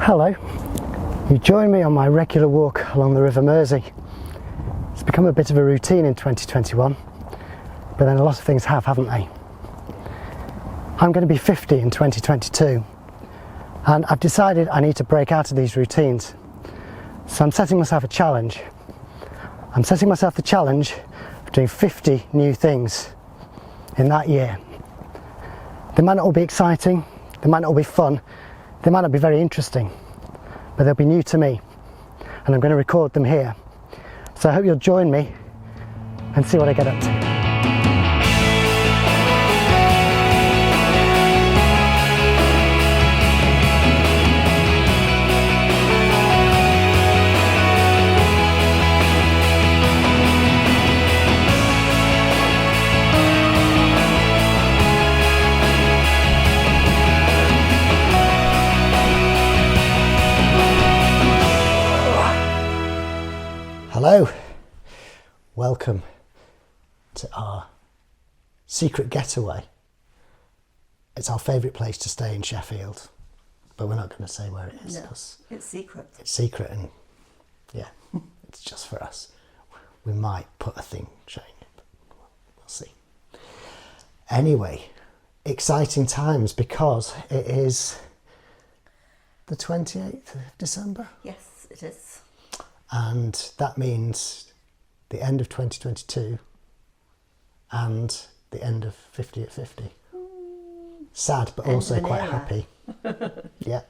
Hello, you join me on my regular walk along the River Mersey. It's become a bit of a routine in 2021, but then a lot of things haven't they? I'm going to be 50 in 2022, and I've decided I need to break out of these routines. So I'm setting myself a challenge. I'm setting myself the challenge of doing 50 new things in that year. They might not all be exciting, they might not all be fun, they might not be very interesting, but they'll be new to me, and I'm going to record them here. So I hope you'll join me and see what I get up to. Hello, welcome to our secret getaway. It's our favourite place to stay in Sheffield, but we're not going to say where it is. No, it's secret. It's secret, and yeah, it's just for us. We might put a thing showing it, but we'll see. Anyway, exciting times because it is the 28th of December. Yes, it is. And that means the end of 2022 and the end of 50 at 50. Sad, but also quite happy. Yeah.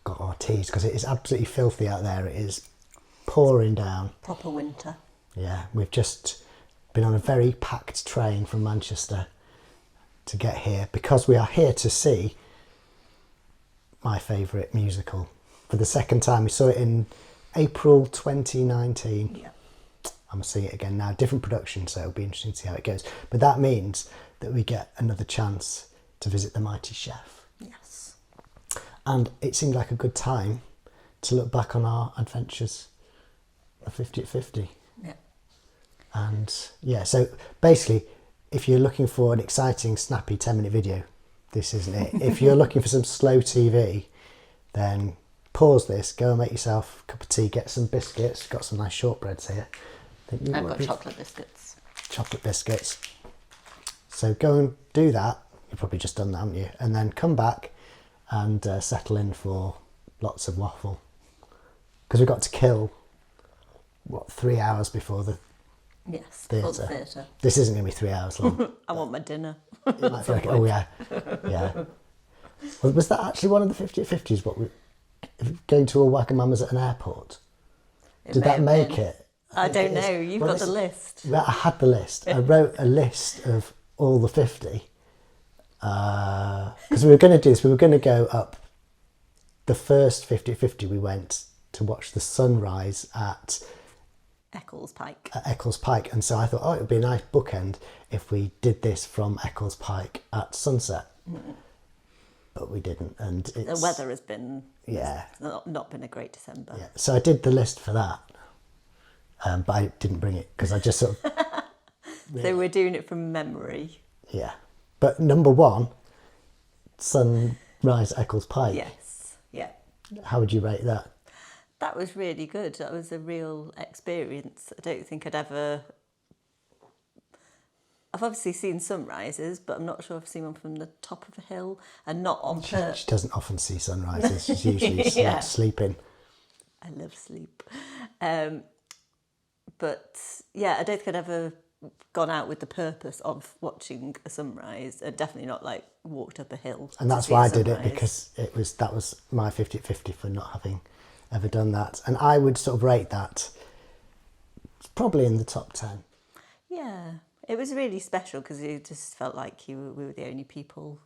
Got our teas because it is absolutely filthy out there. It is pouring down. Proper winter. Yeah, we've just been on a very packed train from Manchester to get here because we are here to see my favourite musical. For the second time. We saw it in April 2019. Yeah. I'm going to see it again now. Different production, so it'll be interesting to see how it goes. But that means that we get another chance to visit the Mighty Chef. Yes. And it seemed like a good time to look back on our adventures of 50 at 50. Yeah. And yeah, so basically, if you're looking for an exciting, snappy 10-minute video, this isn't it. If you're looking for some slow TV, then pause this, go and make yourself a cup of tea, get some biscuits. Got some nice shortbreads here. I've got chocolate biscuits. Chocolate biscuits. So go and do that. You've probably just done that, haven't you? And then come back and settle in for lots of waffle. Because we've got to kill, 3 hours before the theatre. This isn't going to be 3 hours long. I want my dinner. It might feel like, oh yeah. Yeah. Well, was that actually one of the 50 at 50s? Going to a Wagamama's at an airport? Did that make it? I don't know. You've got the list. Well, I had the list. I wrote a list of all the 50 because we were going to do this. We were going to go up the first 50 at 50. We went to watch the sunrise at Eccles Pike. And so I thought, it would be a nice bookend if we did this from Eccles Pike at sunset. But we didn't, and the weather has been not been a great December. Yeah, so I did the list for that, but I didn't bring it because I just sort of. So we're doing it from memory. Yeah, but number one, sunrise at Eccles Pike. Yes, yeah. How would you rate that? That was really good. That was a real experience. I don't think I've obviously seen sunrises, but I'm not sure I've seen one from the top of a hill and not on purpose. She doesn't often see sunrises. She's usually sleeping. I love sleep. But yeah, I don't think I'd ever gone out with the purpose of watching a sunrise. Definitely not like walked up a hill. And that's why I did it, because that was my 50 at 50 for not having ever done that. And I would sort of rate that probably in the top 10. Yeah. It was really special because it just felt like we were the only people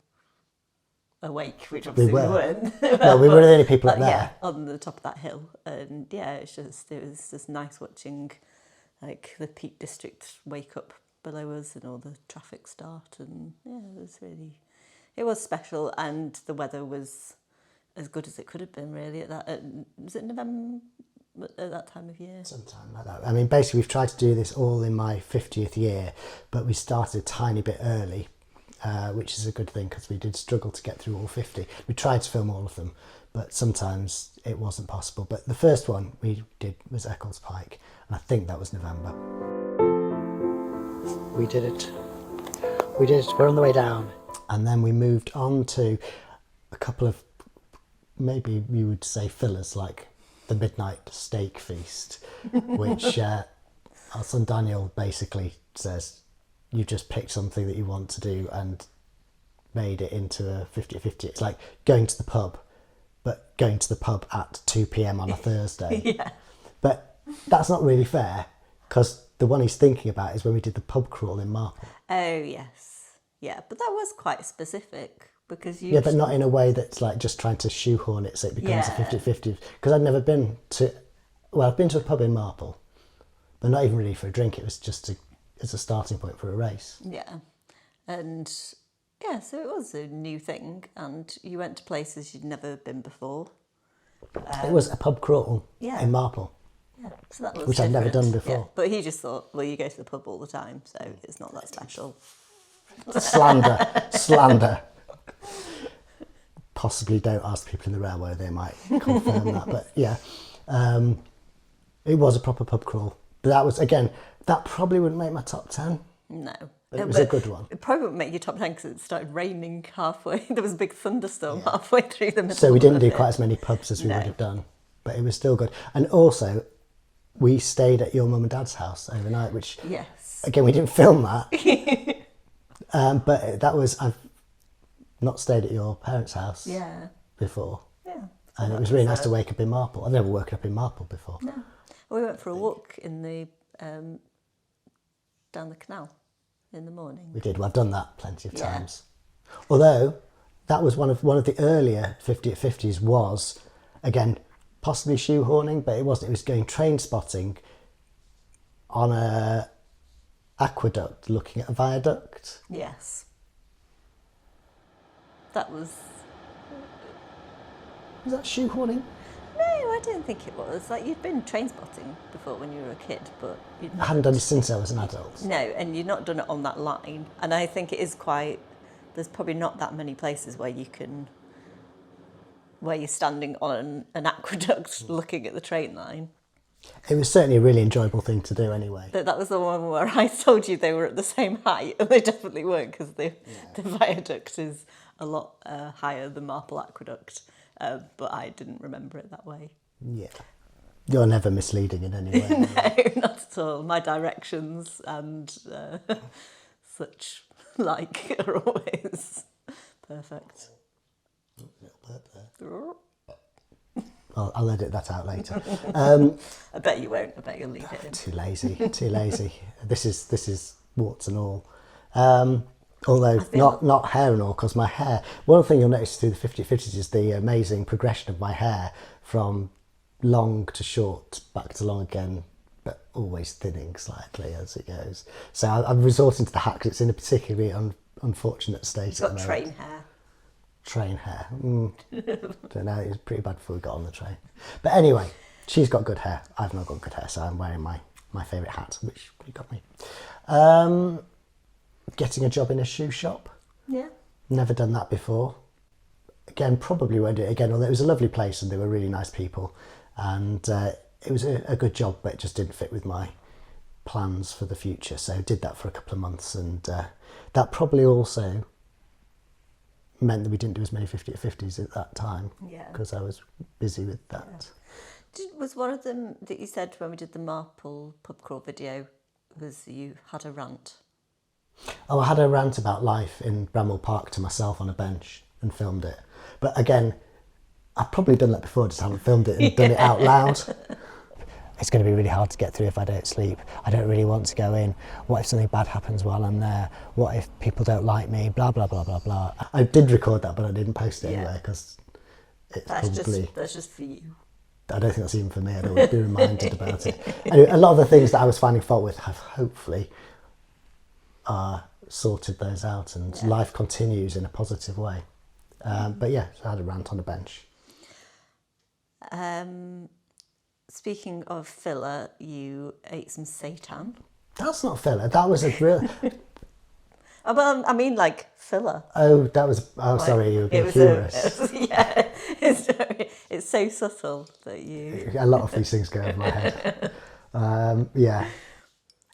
awake, which obviously we weren't. Well, we were the only people up there. Yeah, on the top of that hill. And yeah, it was just nice watching like the Peak District wake up below us and all the traffic start. And yeah, it was special, and the weather was as good as it could have been really was it November? At that time of year? Sometime like that. I mean, basically we've tried to do this all in my 50th year, but we started a tiny bit early which is a good thing because we did struggle to get through all 50. We tried to film all of them, but sometimes it wasn't possible. But the first one we did was Eccles Pike, and I think that was November. We did it. We did it. We're on the way down. And then we moved on to a couple of, maybe you would say fillers, like the Midnight Steak Feast, which our son Daniel basically says, you just picked something that you want to do and made it into a 50-50. It's like going to the pub, but going to the pub at 2 p.m. on a Thursday. Yeah. But that's not really fair, because the one he's thinking about is when we did the pub crawl in Marple. Oh, yes. Yeah, but that was quite specific because you... Yeah, but not in a way that's like just trying to shoehorn it so it becomes a 50-50. Because I'd never been to... Well, I've been to a pub in Marple, but not even really for a drink. It was just as a starting point for a race. Yeah. And yeah, so it was a new thing, and you went to places you'd never been before. It was a pub crawl Yeah. in Marple. Yeah, so that was Which I'd never different. done before. Yeah, but he just thought, well, you go to the pub all the time, so it's not that special. Slander. Possibly don't ask people in the railway, they might confirm that. But yeah, it was a proper pub crawl. But that was, again, that probably wouldn't make my top 10. No. But it was a good one. It probably wouldn't make your top 10 because it started raining halfway. There was a big thunderstorm halfway through the middle. So we didn't of do it. quite as many pubs as we No. would have done. But it was still good. And also, we stayed at your mum and dad's house overnight, which, Yes. again, we didn't film that. But that was, I've not stayed at your parents' house Yeah. before. Yeah. And it was really nice to wake up in Marple. I've never woken up in Marple before. No. We went for a walk in the down the canal in the morning. We did. Well, I've done that plenty of Yeah. times. Although that was one of the earlier 50 at 50s was, again, possibly shoehorning, but it wasn't. It was going train spotting on a aqueduct, looking at a viaduct. Yes. That was... Was that shoehorning? No, I don't think it was. Like, you'd been train spotting before when you were a kid, but you'd I not... hadn't done it since I was an adult. No, and you'd not done it on that line. And I think it is quite... There's probably not that many places where you can... where you're standing on an aqueduct looking at the train line. It was certainly a really enjoyable thing to do anyway. But that was the one where I told you they were at the same height, and they definitely weren't, because the viaduct is a lot higher than Marple Aqueduct. But I didn't remember it that way. Yeah. You're never misleading in any way. No, not at all. My directions and such like are always perfect. Little burp there. I'll edit that out later. I bet you won't. I bet you'll leave it in. Too lazy. This is warts and all. Although not hair and all, because my hair, one thing you'll notice through the 50-50s is the amazing progression of my hair from long to short, back to long again, but always thinning slightly as it goes. So I'm resorting to the hat because it's in a particularly unfortunate state. It's got at the train moment. hair. Train hair. Don't know, it was pretty bad before we got on the train. But anyway, she's got good hair. I've not got good hair, so I'm wearing my favourite hat, which you got me. Getting a job in a shoe shop. Yeah. Never done that before. Again, probably won't do it again, although it was a lovely place and they were really nice people. And it was a good job, but it just didn't fit with my plans for the future. So did that for a couple of months, and that probably also meant that we didn't do as many 50 at 50s at that time. Yeah. Because I was busy with that. Was one of them that you said when we did the Marple pub crawl video was you had a rant? Oh, I had a rant about life in Bramwell Park to myself on a bench and filmed it. But again, I've probably done that before, just haven't filmed it and done it out loud. It's going to be really hard to get through if I don't sleep. I don't really want to go in. What if something bad happens while I'm there? What if people don't like me? Blah, blah, blah, blah, blah. I did record that, but I didn't post it anyway because it's probably... That's just for you. I don't think that's even for me. I don't want to be reminded about it. Anyway, a lot of the things that I was finding fault with have hopefully sorted those out, and life continues in a positive way. But yeah, so I had a rant on the bench. Speaking of filler, you ate some seitan. That's not filler. That was a real... Well, I mean, like filler. Oh, that was. Oh, Like, sorry, you were it being was humorous. yeah, it's so subtle that you. A lot of these things go over my head. Yeah.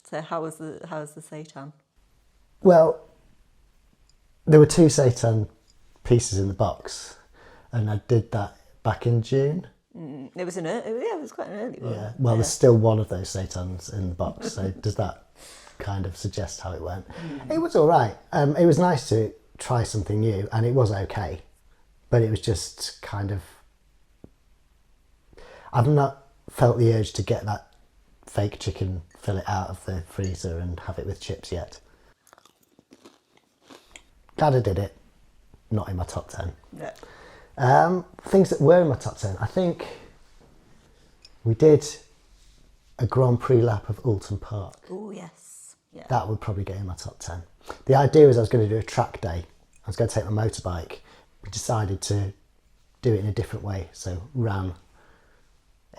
So how was the seitan? Well, there were 2 seitan pieces in the box, and I did that back in June. It was it was quite an early one. Yeah. Well, there's still one of those seitans in the box. So does that kind of suggest how it went? It was all right. It was nice to try something new, and it was okay, but it was just kind of. I've not felt the urge to get that fake chicken fillet out of the freezer and have it with chips yet. Glad I did it. Not in my top 10. Yeah. Things that were in my top 10. I think we did a Grand Prix lap of Alton Park. Oh yes. Yeah. That would probably get in my top 10. The idea was I was going to do a track day. I was going to take my motorbike. We decided to do it in a different way, so ran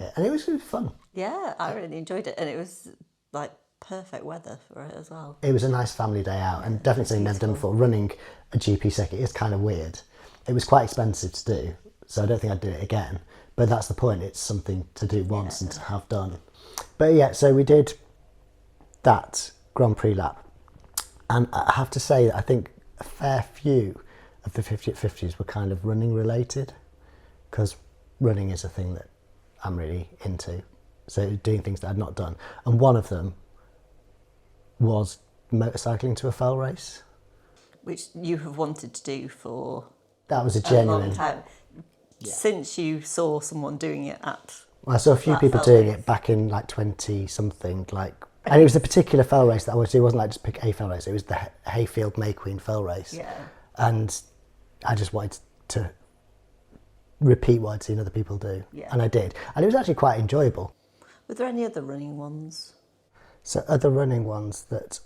it. And it was really fun. Yeah, I really enjoyed it, and it was like perfect weather for it as well. It was a nice family day out, and definitely something I've never done before. Running a GP circuit is kind of weird. It was quite expensive to do, so I don't think I'd do it again. But that's the point, it's something to do once and to have done. But yeah, so we did that Grand Prix lap. And I have to say that I think a fair few of the 50 at 50s were kind of running related, because running is a thing that I'm really into. So doing things that I'd not done. And one of them was motorcycling to a fell race. Which you have wanted to do for That was a a genuine. long time. Since you saw someone doing it at. I saw a few that people fell doing race. it back in like 20 something, like, and it was a particular fell race that I wanted to do. It wasn't like just pick a fell race, it was the Hayfield May Queen fell race. Yeah. And I just wanted to repeat what I'd seen other people do. Yeah. And I did. And it was actually quite enjoyable. Were there any other running ones? So other running ones that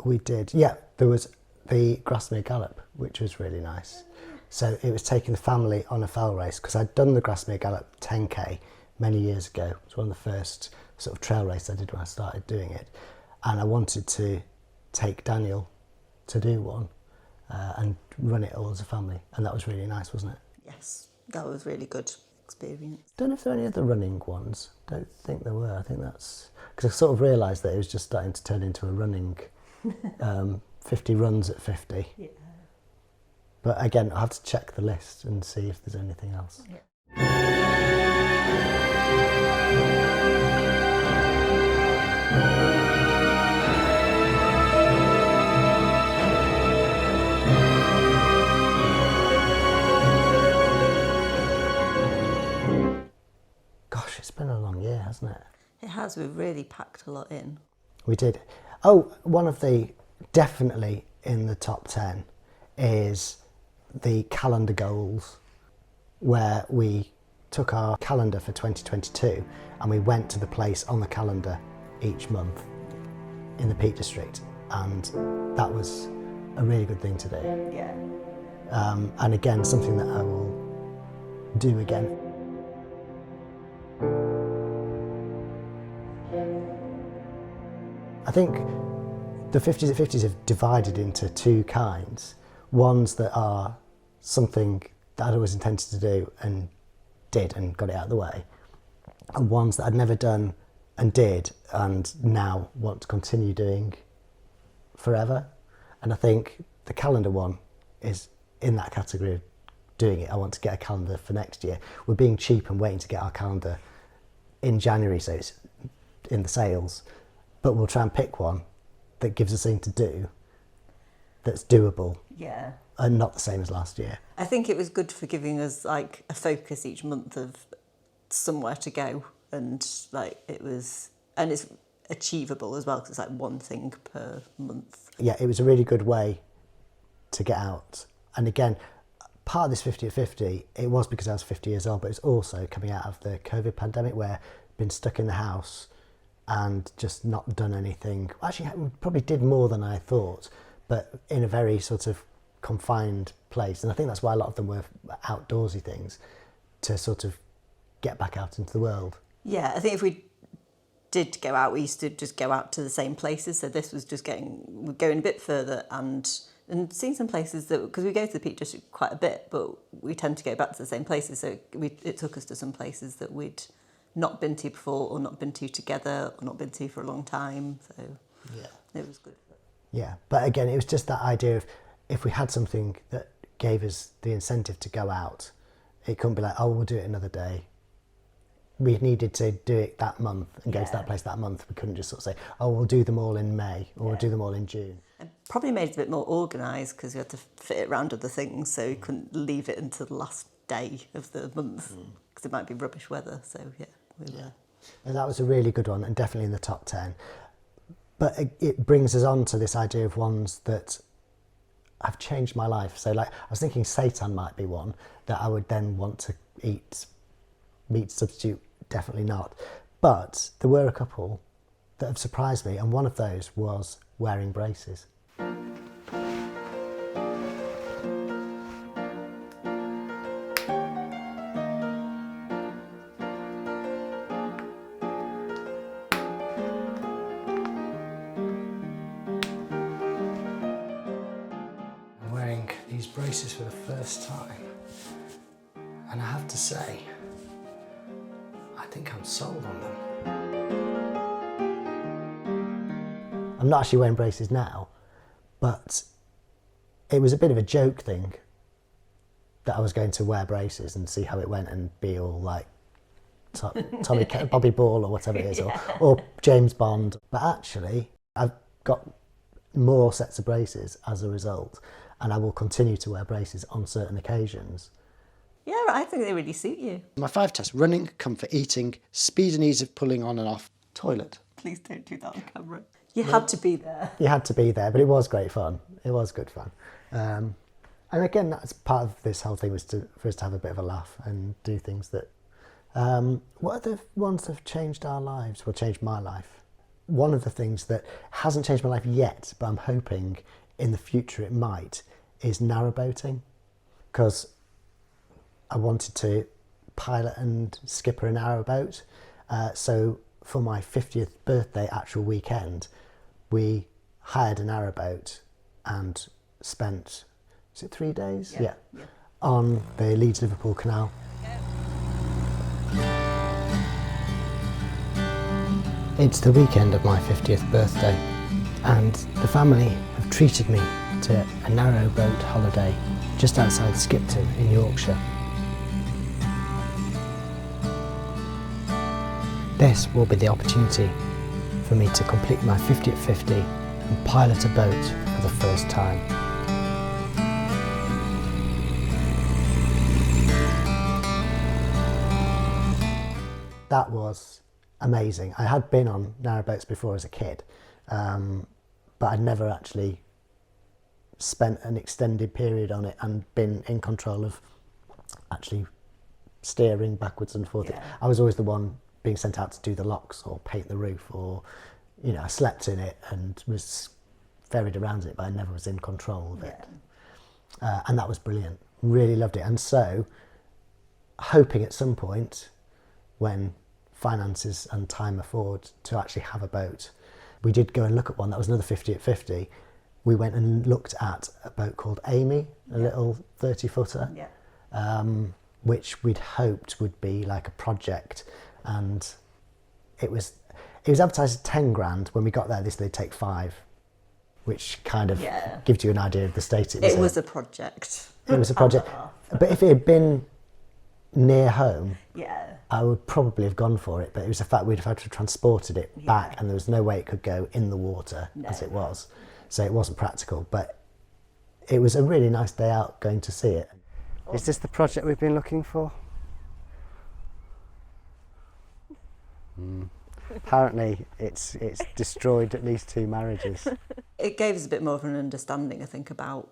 we did, yeah, there was the Grasmere Gallop, which was really nice. So it was taking the family on a fell race, because I'd done the Grasmere Gallop 10k many years ago. It was one of the first sort of trail races I did when I started doing it. And I wanted to take Daniel to do one and run it all as a family. And that was really nice, wasn't it? Yes, that was really good experience. Don't know if there are any other running ones. Don't think there were. I think that's because I sort of realised that it was just starting to turn into a running 50 runs at 50. Yeah. But again, I'll have to check the list and see if there's anything else. Yeah. Gosh, it's been a long year, hasn't it? It has. We've really packed a lot in. We did. Oh, one of the definitely in the top 10 is the calendar goals, where we took our calendar for 2022 and we went to the place on the calendar each month in the Peak District, and that was a really good thing to do. Yeah. And again, something that I will do again. I think the 50s at 50s have divided into 2 kinds. Ones that are something that I'd always intended to do and did and got it out of the way, and ones that I'd never done and did and now want to continue doing forever. And I think the calendar one is in that category of doing it. I want to get a calendar for next year. We're being cheap and waiting to get our calendar in January, so it's in the sales, but we'll try and pick one that gives us something to do that's doable Yeah. and not the same as last year. I think it was good for giving us like a focus each month of somewhere to go, and like it was, and it's achievable as well because it's like one thing per month. Yeah, it was a really good way to get out. And again, part of this 50 at 50, it was because I was 50 years old, but it's also coming out of the COVID pandemic where I've been stuck in the house and just not done anything. Actually, I probably did more than I thought, but in a very sort of confined place. And I think that's why a lot of them were outdoorsy things, to sort of get back out into the world. Yeah, I think if we did go out, we used to just go out to the same places. So this was just we're going a bit further and seeing some places that, because we go to the Peak District quite a bit, but we tend to go back to the same places. So it took us to some places that we'd not been to before, or not been to together, or not been to for a long time. So it was good. Yeah, but again, it was just that idea of if we had something that gave us the incentive to go out, it couldn't be like, oh, we'll do it another day. We needed to do it that month and go to that place that month. We couldn't just sort of say, oh, we'll do them all in May, or we'll do them all in June. It probably made it a bit more organised because we had to fit it around other things, so you couldn't leave it until the last day of the month because it might be rubbish weather. So we were. And that was a really good one, and definitely in the top 10. But it brings us on to this idea of ones that have changed my life. So like, I was thinking seitan might be one that I would then want to eat. Meat substitute, definitely not. But there were a couple that have surprised me, and one of those was wearing braces. I'm wearing these braces for the first time, and I have to say, I think I'm sold on them. I'm not actually wearing braces now, but it was a bit of a joke thing that I was going to wear braces and see how it went and be all like Bobby Ball or whatever it is, or James Bond. But actually, I've got more sets of braces as a result, and I will continue to wear braces on certain occasions. Yeah, I think they really suit you. My 5 tests: running, comfort, eating, speed and ease of pulling on and off, toilet. Please don't do that on camera. You had to be there. You had to be there, but it was great fun. It was good fun. And again, that's part of this whole thing, was for us to have a bit of a laugh and do things that... what are the ones that have changed our lives, or changed my life? One of the things that hasn't changed my life yet, but I'm hoping in the future it might, is narrowboating. Because I wanted to pilot and skipper a narrowboat. So for my 50th birthday actual weekend, we hired a narrowboat and spent, is it 3 days? Yeah. On the Leeds-Liverpool Canal. It's the weekend of my 50th birthday, and the family have treated me to a narrowboat holiday just outside Skipton in Yorkshire. This will be the opportunity for me to complete my 50 at 50 and pilot a boat for the first time. That was amazing. I had been on narrowboats before as a kid, but I'd never actually spent an extended period on it and been in control of actually steering backwards and forth. I was always the one being sent out to do the locks or paint the roof, or, you know, I slept in it and was ferried around it, but I never was in control of it. And that was brilliant. Really loved it. And so, hoping at some point, when finances and time afford, to actually have a boat. We did go and look at one. That was another 50 at 50. We went and looked at a boat called Amy, a little 30-footer, which we'd hoped would be like a project. And it was advertised at 10 grand. When we got there, they'd take 5, which kind of gives you an idea of the state it was in. It was a project. It was a project. But if it had been near home, I would probably have gone for it. But it was the fact we'd have had to have transported it back, and there was no way it could go in the water as it was. So it wasn't practical. But it was a really nice day out going to see it. Is this the project we've been looking for? Apparently it's destroyed at least 2 marriages. It gave us a bit more of an understanding, I think, about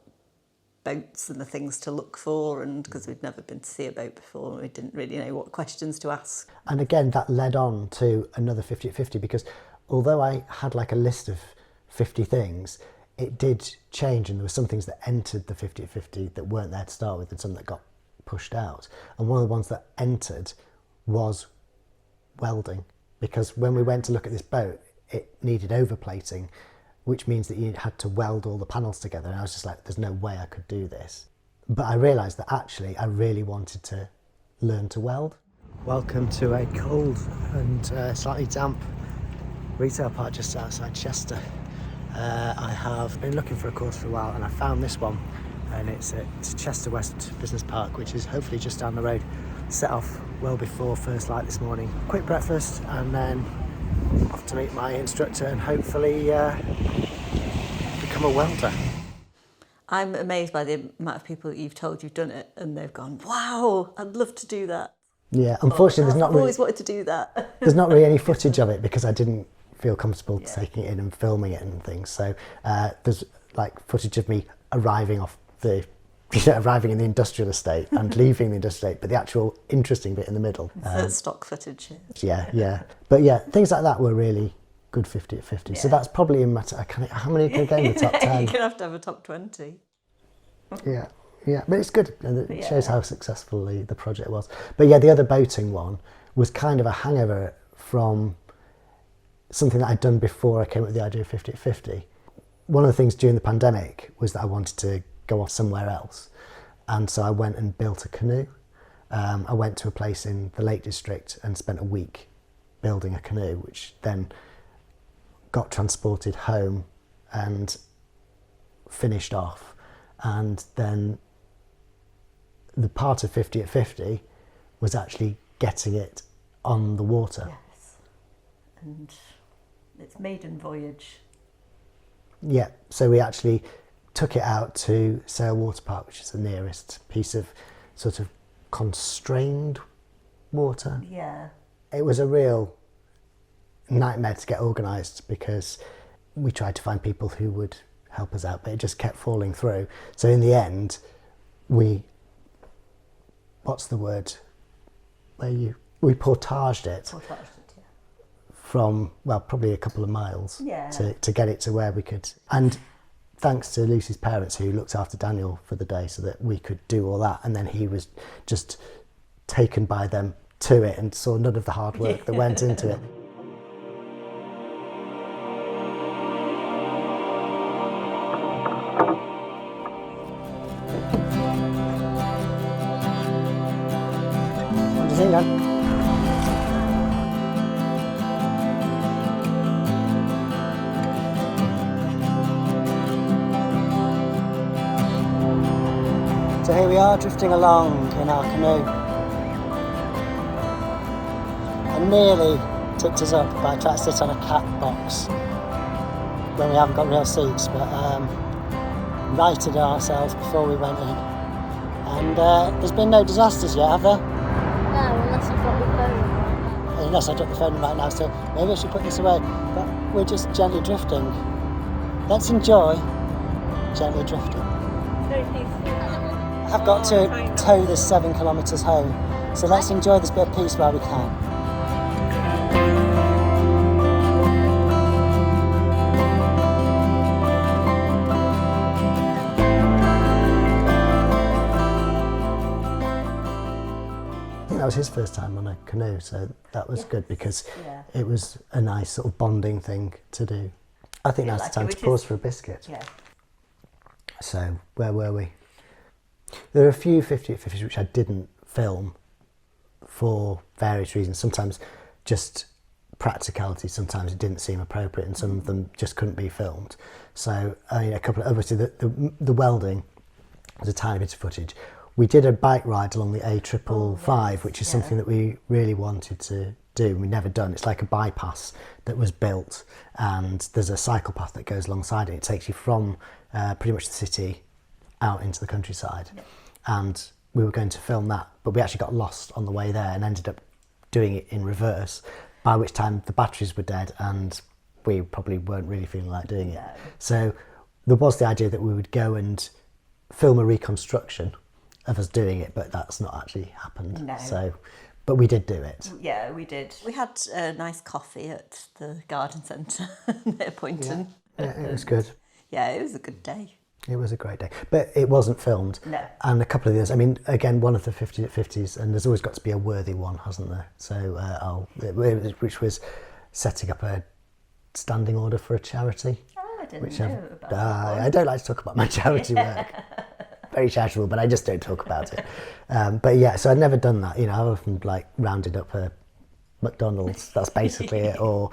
boats and the things to look for, and because we'd never been to see a boat before, we didn't really know what questions to ask. And again, that led on to another 50 at 50, because although I had like a list of 50 things, it did change, and there were some things that entered the 50 at 50 that weren't there to start with, and some that got pushed out. And one of the ones that entered was welding. because when we went to look at this boat, it needed overplating, which means that you had to weld all the panels together. And I was just like, there's no way I could do this. But I realised that actually I really wanted to learn to weld. Welcome to a cold and slightly damp retail park just outside Chester. I have been looking for a course for a while, and I found this one, and it's at Chester West Business Park, which is hopefully just down the road. Set off well before first light this morning. Quick breakfast and then off to meet my instructor and hopefully become a welder. I'm amazed by the amount of people that you've told you've done it and they've gone, wow, I'd love to do that. Yeah, unfortunately I've always wanted to do that. There's not really any footage of it because I didn't feel comfortable taking it in and filming it and things. So there's like footage of me arriving arriving in the industrial estate and leaving the industrial estate, but the actual interesting bit in the middle. Stock footage. Yeah. But yeah, things like that were really good 50 at 50. So that's probably in my... how many can I get in the top 10? You're going to have a top 20. Yeah, but it's good, and it shows how successful the project was. But yeah, the other boating one was kind of a hangover from something that I'd done before I came up with the idea of 50 at 50. One of the things during the pandemic was that I wanted to go off somewhere else, and so I went and built a canoe. I went to a place in the Lake District and spent a week building a canoe, which then got transported home and finished off, and then the part of 50 at 50 was actually getting it on the water. Yes, and its maiden voyage. Yeah, so we actually took it out to Sale Water Park, which is the nearest piece of sort of constrained water. Yeah. It was a real nightmare to get organised because we tried to find people who would help us out, but it just kept falling through. So in the end, we portaged it from, well, probably a couple of miles to get it to where we could. And thanks to Lucy's parents who looked after Daniel for the day so that we could do all that. And then he was just taken by them to it and saw none of the hard work that went into it. What do you think, Dan? So here we are drifting along in our canoe. I nearly tipped us up by trying to sit on a cat box when we haven't got real seats, but righted ourselves before we went in. And there's been no disasters yet, have there? No, unless you drop your phone right now. Unless I drop the phone right now, so maybe I should put this away. But we're just gently drifting. Let's enjoy gently drifting. Very peaceful. I've got to tow this 7 kilometres home, so let's enjoy this bit of peace while we can. I think that was his first time on a canoe, so that was good because it was a nice sort of bonding thing to do. I think now's the time to pause for a biscuit. Yeah. So, where were we? There are a few 50 at 50s which I didn't film for various reasons. Sometimes just practicality, sometimes it didn't seem appropriate, and some of them just couldn't be filmed. So, I mean, a couple of, obviously the welding was a tiny bit of footage. We did a bike ride along the A555, which is something that we really wanted to do. We'd never done. It's like a bypass that was built, and there's a cycle path that goes alongside it. It takes you from pretty much the city out into the countryside, and we were going to film that, but we actually got lost on the way there and ended up doing it in reverse, by which time the batteries were dead and we probably weren't really feeling like doing it. So there was the idea that we would go and film a reconstruction of us doing it, but that's not actually happened. No. So, but we did do it. Yeah, we did. We had a nice coffee at the garden centre near Poynton. Yeah, it was good. Yeah, it was a good day. It was a great day, but it wasn't filmed. No. And a couple of the others, I mean, again, one of the 50s, and there's always got to be a worthy one, hasn't there? So, which was setting up a standing order for a charity. Oh, I didn't know about that one. I don't like to talk about my charity work. Very casual, but I just don't talk about it. But yeah, so I'd never done that. You know, I've often like rounded up a McDonald's. That's basically it, or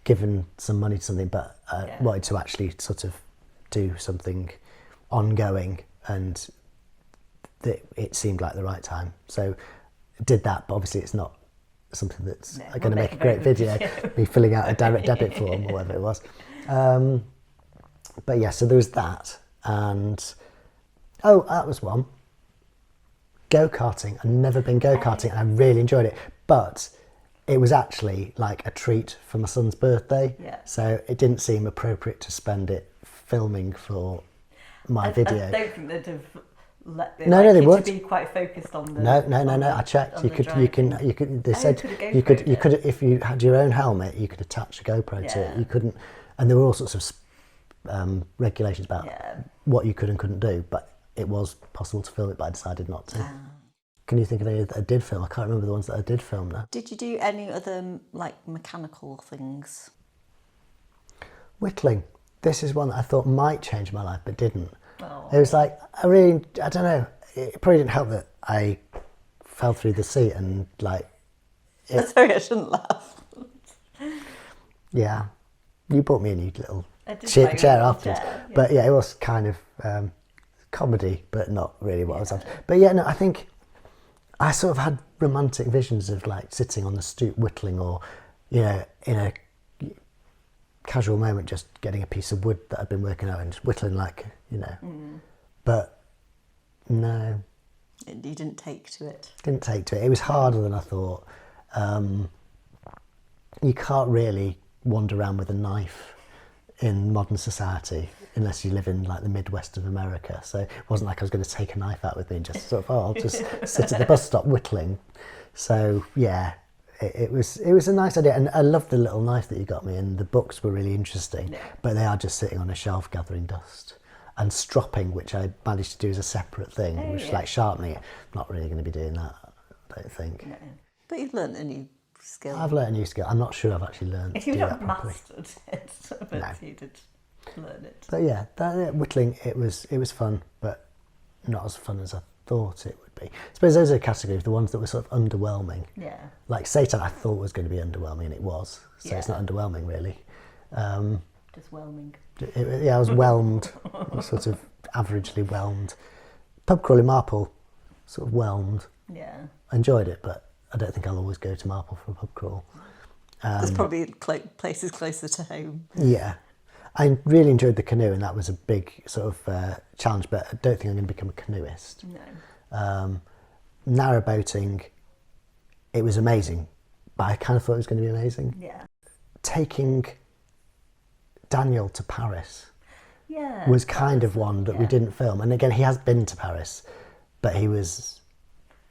given some money to something, but wanted to actually sort of do something ongoing, and it seemed like the right time. So did that, but obviously it's not something that's going to make a great video. Me filling out a direct debit form or whatever it was. But yeah, so there was that, and that was one. Go-karting. I've never been go-karting, and I really enjoyed it, but it was actually like a treat for my son's birthday. Yeah. So it didn't seem appropriate to spend it filming for my video. I don't think they'd have let they would. to be quite focused on the. No. I checked. You could. They said you could. If you had your own helmet, you could attach a GoPro to it. You couldn't, and there were all sorts of regulations about what you could and couldn't do. But it was possible to film it, but I decided not to. Can you think of any that I did film? I can't remember the ones that I did film now. Did you do any other like mechanical things? Whittling. This is one that I thought might change my life, but didn't. Oh. It was like, I don't know, it probably didn't help that I fell through the seat and like... Sorry, I shouldn't laugh. Yeah, you bought me a new little chair afterwards. Chair, yeah. But yeah, it was kind of comedy, but not really what I was after. But yeah, no, I think I sort of had romantic visions of like sitting on the stoop whittling, or, you know, in a casual moment just getting a piece of wood that I'd been working out and just whittling, like, you know. But no, You didn't take to it. Didn't take to it. It was harder than I thought. You can't really wander around with a knife in modern society unless you live in like the Midwest of America. So it wasn't like I was going to take a knife out with me and just sort of, I'll just sit at the bus stop whittling. So yeah, it was a nice idea, and I loved the little knife that you got me, and the books were really interesting, but they are just sitting on a shelf gathering dust. And stropping, which I managed to do as a separate thing, which is like sharpening it. I'm not really going to be doing that, I don't think. No. But you've learnt a new skill. I've learnt a new skill. I'm not sure I've actually learned If to you've do not that properly. mastered it, but you did learn it. But yeah, whittling, it was fun, but not as fun as I thought it would be. I suppose those are the categories, the ones that were sort of underwhelming. Yeah. Like Satan, I thought was going to be underwhelming, and it was. So it's not underwhelming, really. Just whelming. I was whelmed, sort of averagely whelmed. Pub crawl in Marple, sort of whelmed. Yeah. I enjoyed it, but I don't think I'll always go to Marple for a pub crawl. There's probably places closer to home. Yeah. I really enjoyed the canoe, and that was a big sort of challenge, but I don't think I'm going to become a canoeist. No. Narrowboating, it was amazing, but I kind of thought it was going to be amazing. Yeah. Taking Daniel to Paris Yeah. was kind of one that we didn't film. And again, he has been to Paris, but he was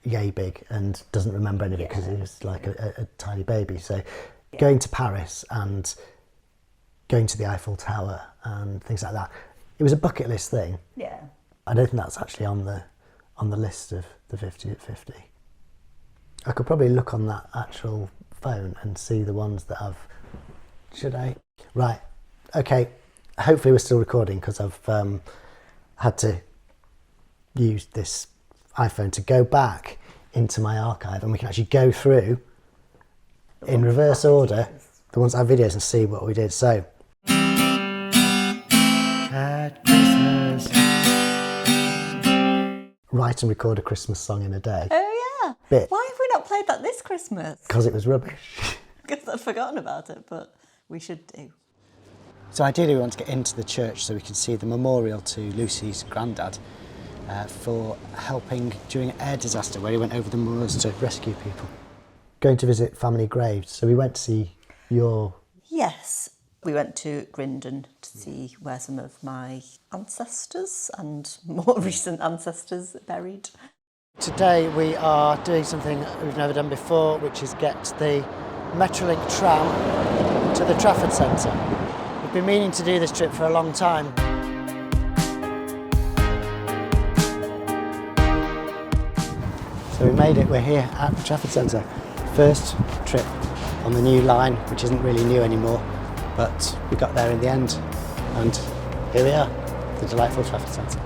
yay big and doesn't remember any of it because he was like a tiny baby. So going to Paris and going to the Eiffel Tower and things like that, it was a bucket list thing. Yeah. I don't think that's actually on the list of the 50 at 50. I could probably look on that actual phone and see the ones that I've... Should I? Right. Okay. Hopefully we're still recording, because I've had to use this iPhone to go back into my archive, and we can actually go through in reverse order the ones that have videos and see what we did. So, at Christmas, write and record a Christmas song in a day. Oh yeah. Bit. Why have we not played that this Christmas? Because it was rubbish. Because I'd forgotten about it, but we should do. So ideally we want to get into the church so we can see the memorial to Lucy's granddad for helping during an air disaster where he went over the moors to rescue people. Going to visit family graves, so we went to see your... Yes, we went to Grindon to see where some of my ancestors and more recent ancestors are buried. Today we are doing something we've never done before, which is get the Metrolink tram to the Trafford Centre. We've been meaning to do this trip for a long time. So we made it, we're here at the Trafford Centre. First trip on the new line, which isn't really new anymore, but we got there in the end, and here we are, the delightful Trafford Centre.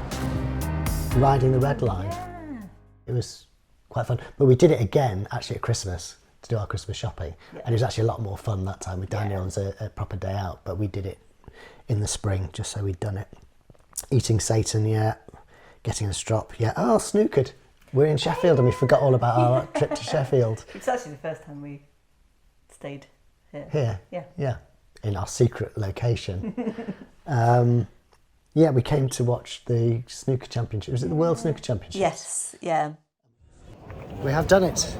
Riding the Red Line, it was quite fun, but we did it again actually at Christmas to do our Christmas shopping, and it was actually a lot more fun that time with Daniel. It was a proper day out, but we did it in the spring just so we'd done it. Eating Satan, yeah. Getting a strop, yeah. Oh, snookered. We're in Sheffield and we forgot all about our trip to Sheffield. It's actually the first time we stayed here. Here? Yeah. Yeah, in our secret location. Yeah, we came to watch the snooker championship. Was it the World Snooker Championship? Yes, yeah. We have done it.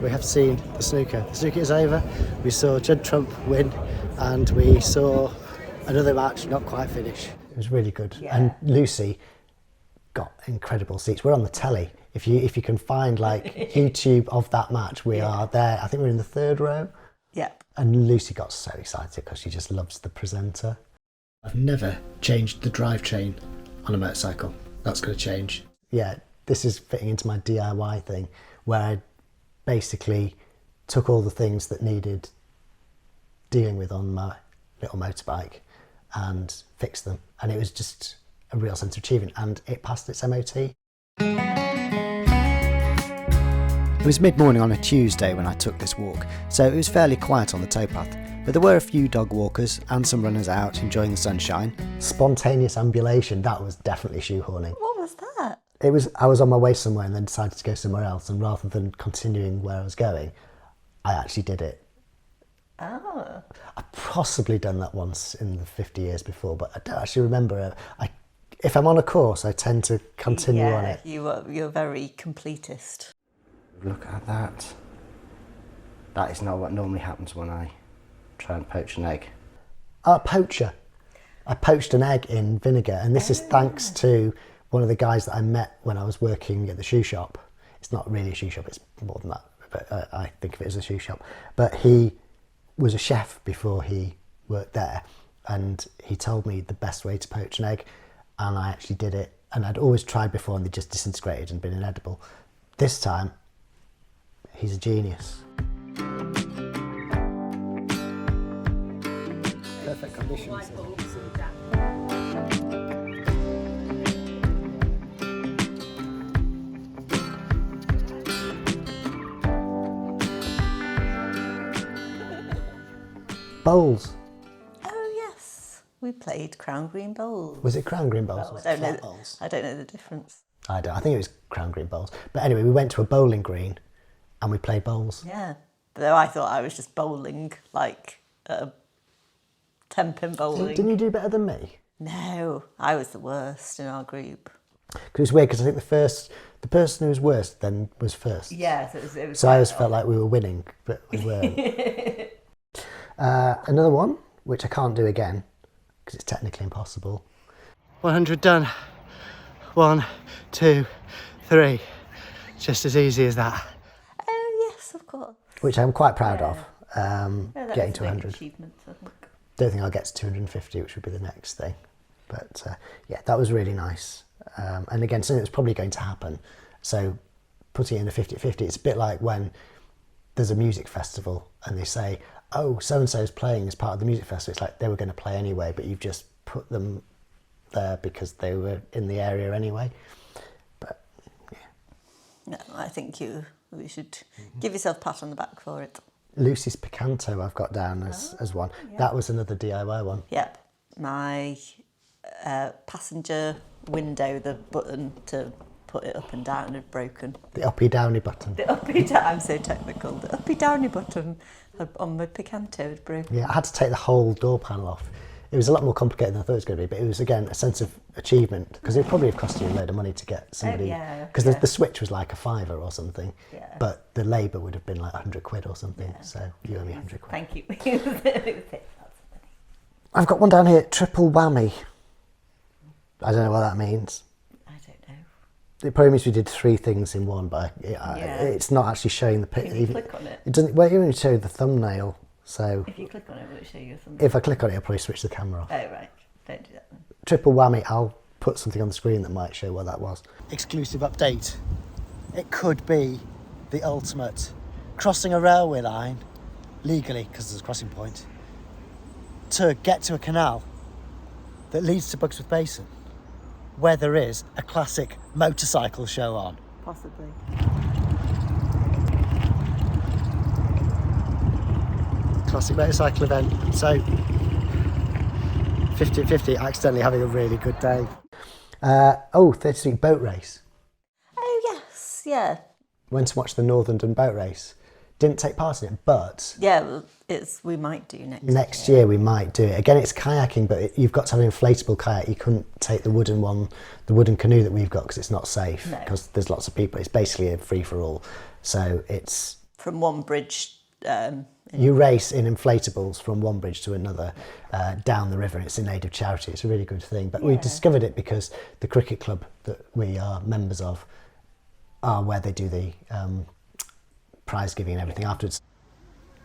We have seen the snooker. The snooker is over. We saw Judd Trump win and we saw another match not quite finish. It was really good. Yeah. And Lucy got incredible seats. We're on the telly. If you can find like YouTube of that match, we are there. I think we're in the third row. Yep. And Lucy got so excited because she just loves the presenter. I've never changed the drivetrain on a motorcycle. That's going to change. Yeah, this is fitting into my DIY thing where I basically took all the things that needed dealing with on my little motorbike and fixed them. And it was just a real sense of achievement, and it passed its MOT. It was mid-morning on a Tuesday when I took this walk, so it was fairly quiet on the towpath, but there were a few dog walkers and some runners out enjoying the sunshine. Spontaneous ambulation, that was definitely shoehorning. What was that? I was on my way somewhere and then decided to go somewhere else, and rather than continuing where I was going, I actually did it. Oh. I've possibly done that once in the 50 years before, but I don't actually remember. If I'm on a course, I tend to continue on it. You're very completist. Look at that. That is not what normally happens when I try and poach an egg. Poacher. I poached an egg in vinegar, and this is thanks to one of the guys that I met when I was working at the shoe shop. It's not really a shoe shop, it's more than that, but I think of it as a shoe shop. But he was a chef before he worked there, and he told me the best way to poach an egg, and I actually did it. And I'd always tried before and they just disintegrated and been inedible. This time, he's a genius. Perfect conditions. Bowls. Oh yes, we played Crown Green Bowls. Was it Crown Green Bowls? Or was it I don't flat know. bowls? I don't know the difference. I think it was Crown Green Bowls. But anyway, we went to a bowling green and we played bowls. Yeah, though I thought I was just bowling like 10-pin bowling. Didn't you do better than me? No, I was the worst in our group. Because it's weird, because I think the person who was worst then was first. Yeah, so it was So I always felt like we were winning, but we weren't. Another one, which I can't do again, because it's technically impossible. 100 done. 1, 2, 3. Just as easy as that. Oh yes, of course. Which I'm quite proud of, Yeah, getting that's to a big 100. achievement, I think. Don't think I'll get to 250, which would be the next thing. But yeah, that was really nice. And again, something that's probably going to happen. So putting it in a 50-50, it's a bit like when there's a music festival and they say, oh, so-and-so's playing as part of the music festival. It's like they were going to play anyway, but you've just put them there because they were in the area anyway. But yeah. No, I think we should give yourself a pat on the back for it. Lucy's Picanto I've got down as one. Yeah. That was another DIY one. Yep. My passenger window, the button to put it up and down had broken. The uppy downy button. The uppy down, I'm so technical. The uppy downy button on my Picanto had broken. Yeah, I had to take the whole door panel off. It was a lot more complicated than I thought it was going to be, but it was, again, a sense of achievement, because it would probably have cost you a load of money to get somebody... Because the switch was like a £5 or something, but the labour would have been like 100 quid or something, so you owe me 100 quid. Thank you. I've got one down here, triple whammy. I don't know what that means. I don't know. It probably means we did 3 things in one, but it's not actually showing the picture. If you click on it. It doesn't. Well, you only show the thumbnail, so... If you click on it, will it show you something? If I click on it, I'll probably switch the camera off. Oh, right. Don't do that then. Triple whammy, I'll put something on the screen that might show what that was. Exclusive update. It could be the ultimate. Crossing a railway line, legally, because there's a crossing point, to get to a canal that leads to Bugsworth Basin, where there is a classic motorcycle show on. Possibly. Classic motorcycle event. So 50-50, accidentally having a really good day. 30th Street boat race. Oh yes, yeah. Went to watch the Northern boat race. Didn't take part in it, but Yeah, well, we might do next year we might do it. Again, it's kayaking, but you've got to have an inflatable kayak. You couldn't take the wooden one, the wooden canoe that we've got, because it's not safe, because there's lots of people. It's basically a free-for-all. So it's... From one bridge... You race in inflatables from one bridge to another down the river. It's a native charity. It's a really good thing. But we discovered it because the cricket club that we are members of are where they do the prize giving and everything afterwards.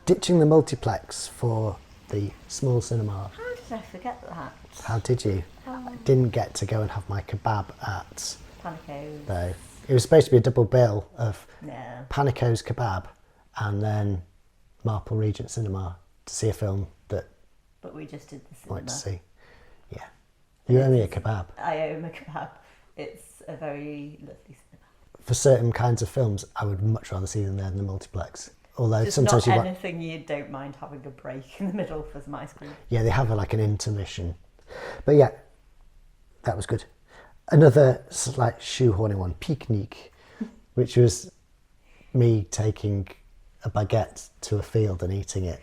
Ditching the multiplex for the small cinema. How did I forget that? How did you? I didn't get to go and have my kebab at Panico's. No. It was supposed to be a double bill of Yeah. Panico's kebab and then Marple Regent Cinema to see a film that But we just did the I cinema. wanted to see. Yeah. You owe me a kebab. I owe a kebab. It's a very lovely cinema. For certain kinds of films, I would much rather see them there than the multiplex. Although Just sometimes not you want... anything you don't mind having a break in the middle for some ice cream. Yeah, they have like an intermission. But yeah, that was good. Another slight shoehorning one, Picnic, which was me taking a baguette to a field and eating it.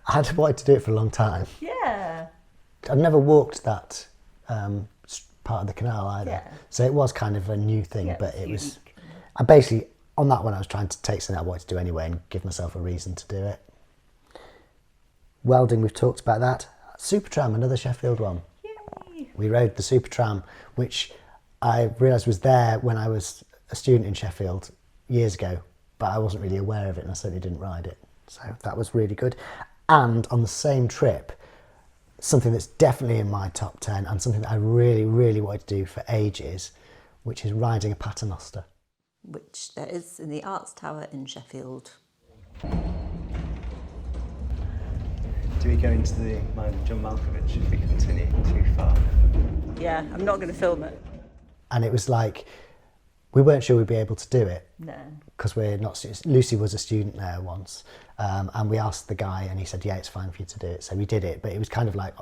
I had wanted to do it for a long time. Yeah. I'd never walked that part of the canal either. Yeah. So it was kind of a new thing, Yeah, but it's it was... unique. I basically, on that one, I was trying to take something I wanted to do anyway and give myself a reason to do it. Welding, we've talked about that. Supertram, another Sheffield one. Yay. We rode the Supertram, which I realised was there when I was a student in Sheffield years ago, but I wasn't really aware of it and I certainly didn't ride it. So that was really good. And on the same trip, something that's definitely in my top 10 and something that I really, really wanted to do for ages, which is riding a paternoster. Which there is in the Arts Tower in Sheffield. Do we go into the mind of John Malkovich if we continue too far? Yeah, I'm not going to film it. And it was like, we weren't sure we'd be able to do it No. because we're not students. Lucy was a student there once, and we asked the guy and he said, yeah, it's fine for you to do it. So we did it, but it was kind of like,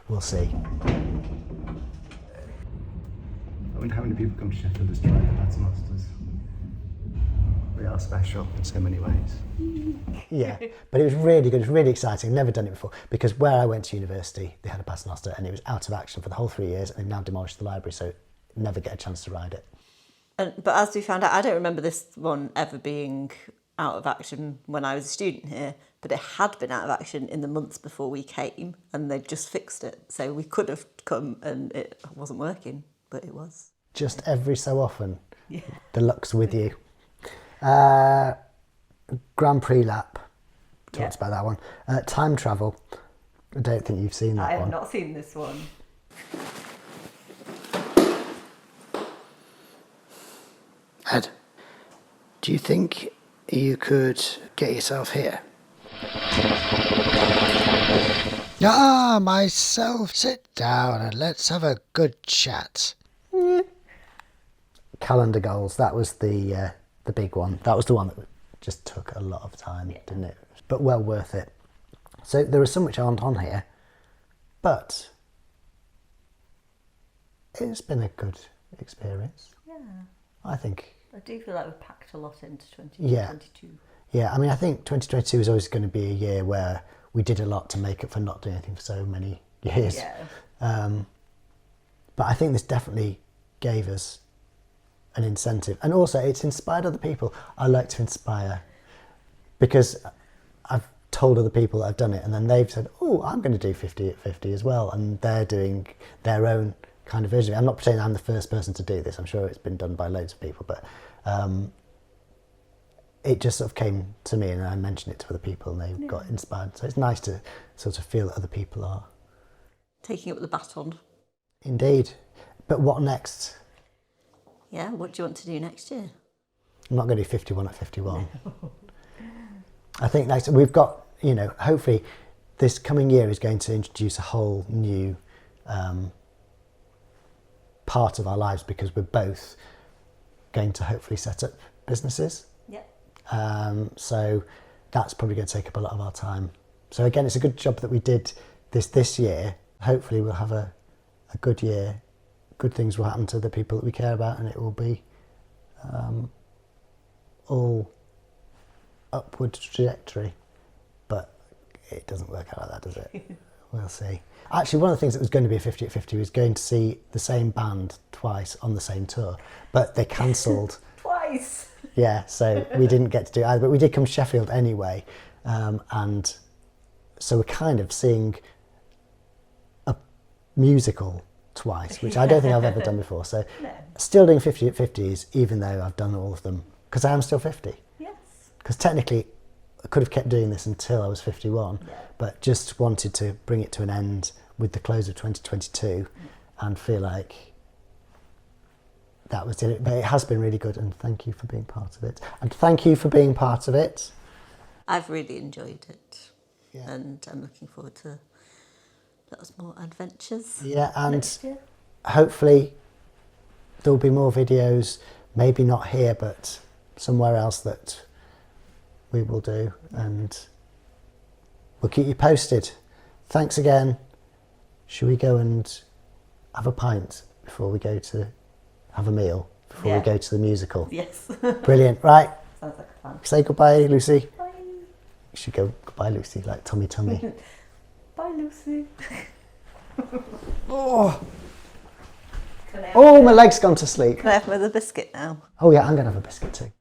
we'll see. I wonder how many people come to Sheffield to try the paternosters. We are special in so many ways. Yeah, but it was really good, it was really exciting. I've never done it before because where I went to university, they had a paternoster and it was out of action for the whole 3 years and they've now demolished the library, so never get a chance to ride it. But as we found out, I don't remember this one ever being out of action when I was a student here, but it had been out of action in the months before we came and they'd just fixed it. So we could have come and it wasn't working, but it was. Just every so often, Yeah. the luck's with you. Grand Prix lap, talked about that one. Time travel, I don't think you've seen that I have one. not seen this one. Ed, do you think you could get yourself here? Ah, myself, sit down and let's have a good chat. Calendar goals, that was the big one. That was the one that just took a lot of time, didn't it? But well worth it. So there are some which aren't on here, but it's been a good experience. Yeah. I think. I do feel like we've packed a lot into Yeah. 2022. Yeah, I mean, I think 2022 is always going to be a year where we did a lot to make up for not doing anything for so many years. Yeah. But I think this definitely gave us an incentive. And also, it's inspired other people. I like to inspire because I've told other people that I've done it and then they've said, oh, I'm going to do 50 at 50 as well. And they're doing their own kind of version of it. I'm not pretending I'm the first person to do this. I'm sure it's been done by loads of people, but it just sort of came to me and I mentioned it to other people and they got inspired. So it's nice to sort of feel that other people are. Taking up the baton. Indeed. But what next? Yeah, what do you want to do next year? I'm not going to do 51 at 51. I think we've got, you know, hopefully this coming year is going to introduce a whole new part of our lives, because we're both going to hopefully set up businesses. Yeah. So that's probably going to take up a lot of our time. So again, it's a good job that we did this year. Hopefully we'll have a good year. Good things will happen to the people that we care about, and it will be all upward trajectory. But it doesn't work out like that, does it? We'll see. Actually, one of the things that was going to be a 50 at 50 was going to see the same band twice on the same tour, but they cancelled. Twice. Yeah, so we didn't get to do either, but we did come to Sheffield anyway, and so we're kind of seeing a musical twice, which I don't think I've ever done before. So No. still doing 50 at 50s, even though I've done all of them, because I am still 50. Yes. Because technically I could have kept doing this until I was 51, Yeah. but just wanted to bring it to an end with the close of 2022 and feel like that was it. But it has been really good, and thank you for being part of it. And thank you for being part of it. I've really enjoyed it. Yeah. And I'm looking forward to lots more adventures. Yeah, and next year. hopefully there'll be more videos, maybe not here, but somewhere else that we will do, and we'll keep you posted. Thanks again. Should we go and have a pint before we go to have a meal, before we Yeah. go to the musical? Yes. Brilliant. Right, Sounds like a plan. say goodbye, Lucy. Bye. You should go goodbye, Lucy, like Tommy Tummy. Bye, Lucy. Oh, Can I have, oh, my leg's gone to sleep. can I have another biscuit now? Oh yeah, I'm going to have a biscuit too.